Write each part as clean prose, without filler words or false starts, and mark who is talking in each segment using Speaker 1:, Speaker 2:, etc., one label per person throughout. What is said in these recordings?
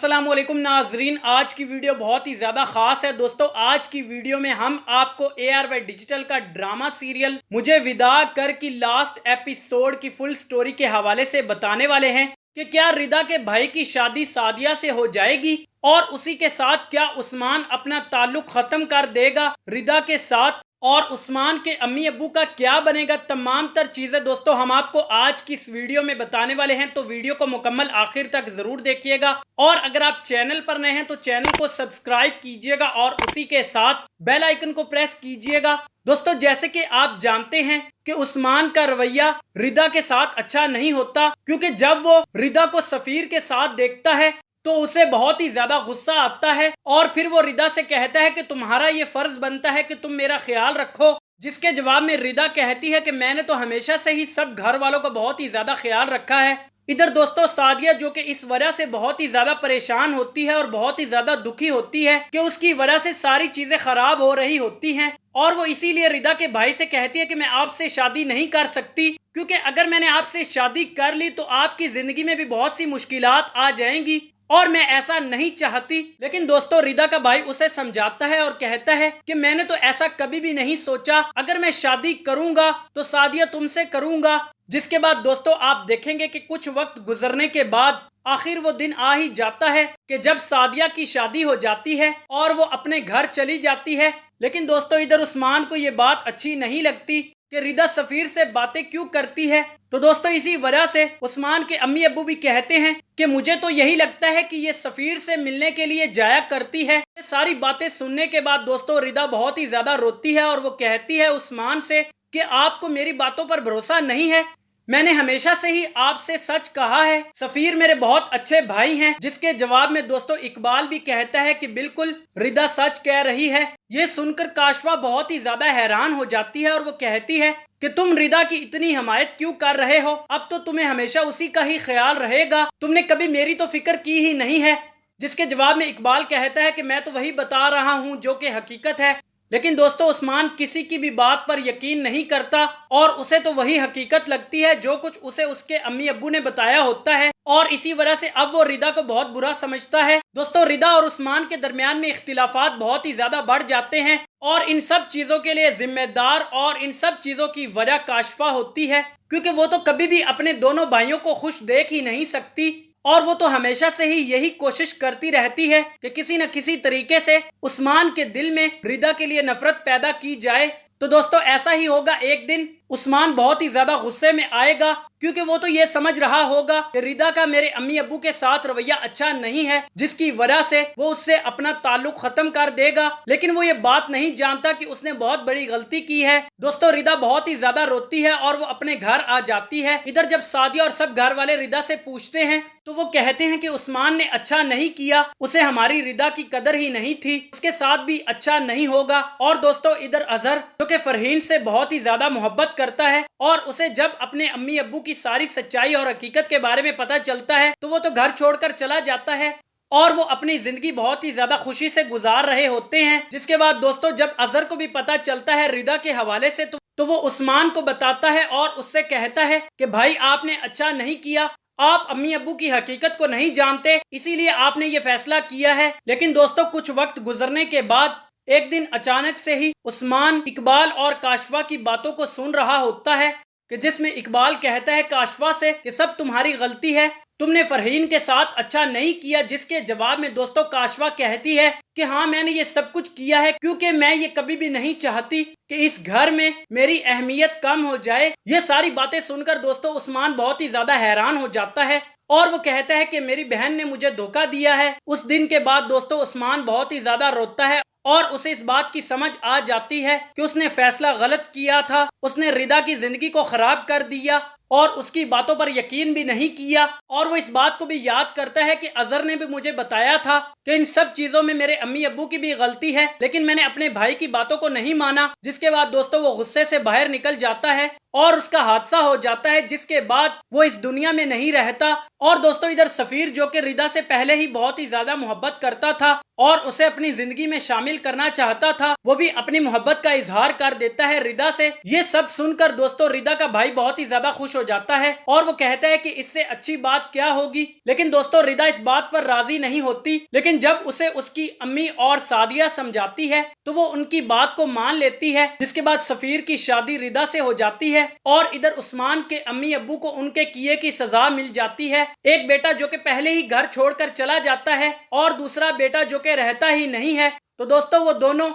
Speaker 1: अस्सलाम वालेकुम नाजरीन, आज की वीडियो बहुत ही ज़्यादा ख़ास है। दोस्तों, आज की वीडियो में हम आपको ARY डिजिटल का ड्रामा सीरियल मुझे विदा कर की लास्ट एपिसोड की फुल स्टोरी के हवाले से बताने वाले हैं कि क्या रिदा के भाई की शादी सादिया से हो जाएगी और उसी के साथ क्या उस्मान अपना ताल्लुक ख़त्म कर देगा रिदा के साथ, और उस्मान के अम्मी अब्बू का क्या बनेगा। तमाम तर चीज़ें दोस्तों हम आपको आज की इस वीडियो में बताने वाले हैं, तो वीडियो को मुकम्मल आखिर तक ज़रूर देखिएगा। और अगर आप चैनल पर नए हैं तो चैनल को सब्सक्राइब कीजिएगा और उसी के साथ बेल आइकन को प्रेस कीजिएगा। दोस्तों, जैसे कि आप जानते हैं कि उस्मान का रवैया रिदा के साथ अच्छा नहीं होता, क्योंकि जब वो रिदा को सफ़ीर के साथ देखता है तो उसे बहुत ही ज्यादा गुस्सा आता है और फिर वो रिदा से कहता है कि तुम्हारा ये फर्ज बनता है कि तुम मेरा ख्याल रखो, जिसके जवाब में रिदा कहती है कि मैंने तो हमेशा से ही सब घर वालों का बहुत ही ज्यादा ख्याल रखा है। इधर दोस्तों सादिया जो कि इस वजह से बहुत ही ज्यादा परेशान होती है और बहुत ही ज्यादा दुखी होती है कि उसकी वजह से सारी चीजें खराब हो रही होती हैं, और वो इसीलिए रिदा के भाई से कहती है कि मैं आपसे शादी नहीं कर सकती, क्योंकि अगर मैंने आपसे शादी कर ली तो आपकी जिंदगी में भी बहुत सी मुश्किलात आ जाएंगी और मैं ऐसा नहीं चाहती। लेकिन दोस्तों रिदा का भाई उसे समझाता है और कहता है कि मैंने तो ऐसा कभी भी नहीं सोचा, अगर मैं शादी करूंगा तो सादिया तुमसे करूंगा। जिसके बाद दोस्तों आप देखेंगे कि कुछ वक्त गुजरने के बाद आखिर वो दिन आ ही जाता है कि जब सादिया की शादी हो जाती है और वो अपने घर चली जाती है। लेकिन दोस्तों इधर उस्मान को ये बात अच्छी नहीं लगती कि रिदा सफीर से बातें क्यों करती है, तो दोस्तों इसी वजह से उस्मान के अम्मी अब्बू भी कहते हैं कि मुझे तो यही लगता है कि ये सफीर से मिलने के लिए जाया करती है। ये सारी बातें सुनने के बाद दोस्तों रिदा बहुत ही ज्यादा रोती है और वो कहती है उस्मान से कि आपको मेरी बातों पर भरोसा नहीं है, मैंने हमेशा से ही आपसे सच कहा है, सफीर मेरे बहुत अच्छे भाई हैं। जिसके जवाब में दोस्तों इकबाल भी कहता है कि बिल्कुल रिदा सच कह रही है। ये सुनकर काशवा बहुत ही ज्यादा हैरान हो जाती है और वो कहती है कि तुम रिदा की इतनी हमायत क्यों कर रहे हो, अब तो तुम्हें हमेशा उसी का ही ख्याल रहेगा, तुमने कभी मेरी तो फिक्र की ही नहीं है। जिसके जवाब में इकबाल कहता है कि मैं तो वही बता रहा हूँ जो कि हकीकत है। लेकिन दोस्तों उस्मान किसी की भी बात पर यकीन नहीं करता और उसे तो वही हकीकत लगती है जो कुछ उसे उसके अम्मी अब्बू ने बताया होता है, और इसी वजह से अब वो रिदा को बहुत बुरा समझता है। दोस्तों रिदा और उस्मान के दरमियान में इख्तिलाफात बहुत ही ज्यादा बढ़ जाते हैं और इन सब चीजों के लिए जिम्मेदार और इन सब चीजों की वजह काशफा होती है, क्योंकि वो तो कभी भी अपने दोनों भाइयों को खुश देख ही नहीं सकती और वो तो हमेशा से ही यही कोशिश करती रहती है कि किसी न किसी तरीके से उस्मान के दिल में रिदा के लिए नफरत पैदा की जाए। तो दोस्तों ऐसा ही होगा, एक दिन उस्मान बहुत ही ज्यादा गुस्से में आएगा, क्योंकि वो तो ये समझ रहा होगा कि रिदा का मेरे अम्मी अब्बू के साथ रवैया अच्छा नहीं है, जिसकी वजह से वो उससे अपना ताल्लुक खत्म कर देगा। लेकिन वो ये बात नहीं जानता कि उसने बहुत बड़ी गलती की है। दोस्तों रिदा बहुत ही ज्यादा रोती है और वो अपने घर आ जाती है। इधर जब सादिया और सब घर वाले रिदा से पूछते हैं तो वो कहते हैं कि उस्मान ने अच्छा नहीं किया, उसे हमारी रिदा की कदर ही नहीं थी, उसके साथ भी अच्छा नहीं होगा। और दोस्तों इधर अजहर जो कि फरहीन से बहुत ही ज्यादा मोहब्बत करता है और उसे जब अपने अम्मी अब्बू की सारी सच्चाई और हकीकत के बारे में पता चलता है तो वो तो घर छोड़कर चला जाता है और वो अपनी जिंदगी बहुत ही ज्यादा खुशी से गुजार रहे होते हैं। जिसके बाद दोस्तों जब अजहर को भी पता चलता है रिदा के हवाले से तो वो उस्मान को बताता है और उससे कहता है कि भाई आपने अच्छा नहीं किया, आप अम्मी अब्बू की हकीकत को नहीं जानते, इसीलिए आपने ये फैसला किया है। लेकिन दोस्तों कुछ वक्त गुजरने के बाद एक दिन अचानक से ही उस्मान इकबाल और काशवा की बातों को सुन रहा होता है कि जिसमें इकबाल कहता है काशवा से कि सब तुम्हारी गलती है, तुमने फरहीन के साथ अच्छा नहीं किया। जिसके जवाब में दोस्तों काशवा कहती है कि हाँ मैंने ये सब कुछ किया है क्योंकि मैं ये कभी भी नहीं चाहती कि इस घर में मेरी अहमियत कम हो जाए। ये सारी बातें सुनकर दोस्तों उस्मान बहुत ही ज्यादा हैरान हो जाता है और वो कहता है कि मेरी बहन ने मुझे धोखा दिया है। उस दिन के बाद दोस्तों उस्मान बहुत ही ज्यादा रोता है और उसे इस बात की समझ आ जाती है कि उसने फैसला गलत किया था, उसने रिदा की जिंदगी को खराब कर दिया और उसकी बातों पर यकीन भी नहीं किया। और वो इस बात को भी याद करता है कि अजहर ने भी मुझे बताया था कि इन सब चीजों में मेरे अम्मी अब्बू की भी गलती है, लेकिन मैंने अपने भाई की बातों को नहीं माना। जिसके बाद दोस्तों वो गुस्से से बाहर निकल जाता है और उसका हादसा हो जाता है, जिसके बाद वो इस दुनिया में नहीं रहता। और दोस्तों इधर सफीर जो कि रिदा से पहले ही बहुत ही ज्यादा मोहब्बत करता था और उसे अपनी जिंदगी में शामिल करना चाहता था, वो भी अपनी मोहब्बत का इजहार कर देता है रिदा से। ये सब सुनकर दोस्तों रिदा का भाई बहुत ही ज्यादा खुश हो ہو جاتا ہے اور وہ کہتا ہے کہ اس سے اچھی بات کیا ہوگی، لیکن دوستوں ردا اس بات پر راضی نہیں ہوتی، لیکن جب اسے اس کی امی اور سعدیہ سمجھاتی ہے تو وہ ان کی بات کو مان لیتی ہے، جس کے بعد سفیر کی شادی ردا سے ہو جاتی ہے اور ادھر عثمان کے امی ابو کو ان کے کیے کی سزا مل جاتی ہے۔ ایک بیٹا جو کہ پہلے ہی گھر چھوڑ کر چلا جاتا ہے اور دوسرا بیٹا جو کہ رہتا ہی نہیں ہے، تو دوستوں وہ دونوں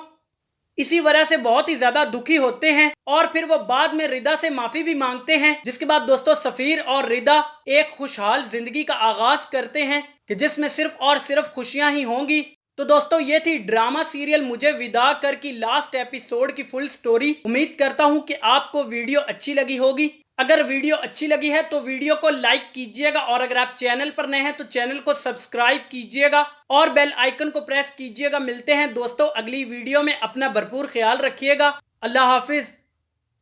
Speaker 1: اسی وجہ سے بہت ہی زیادہ دکھی ہوتے ہیں اور پھر وہ بعد میں ردا سے معافی بھی مانگتے ہیں، جس کے بعد دوستوں سفیر اور ردا ایک خوشحال زندگی کا آغاز کرتے ہیں کہ جس میں صرف اور صرف خوشیاں ہی ہوں گی۔ تو دوستوں یہ تھی ڈرامہ سیریل مجھے ودا کر کی لاسٹ ایپیسوڈ کی فل سٹوری۔ امید کرتا ہوں کہ آپ کو ویڈیو اچھی لگی ہوگی۔ اگر ویڈیو اچھی لگی ہے تو ویڈیو کو لائک کیجئے گا اور اگر آپ چینل پر نئے ہیں تو چینل کو سبسکرائب کیجئے گا اور بیل آئیکن کو پریس کیجئے گا۔ ملتے ہیں دوستوں اگلی ویڈیو میں، اپنا بھرپور خیال رکھیے گا۔ اللہ حافظ۔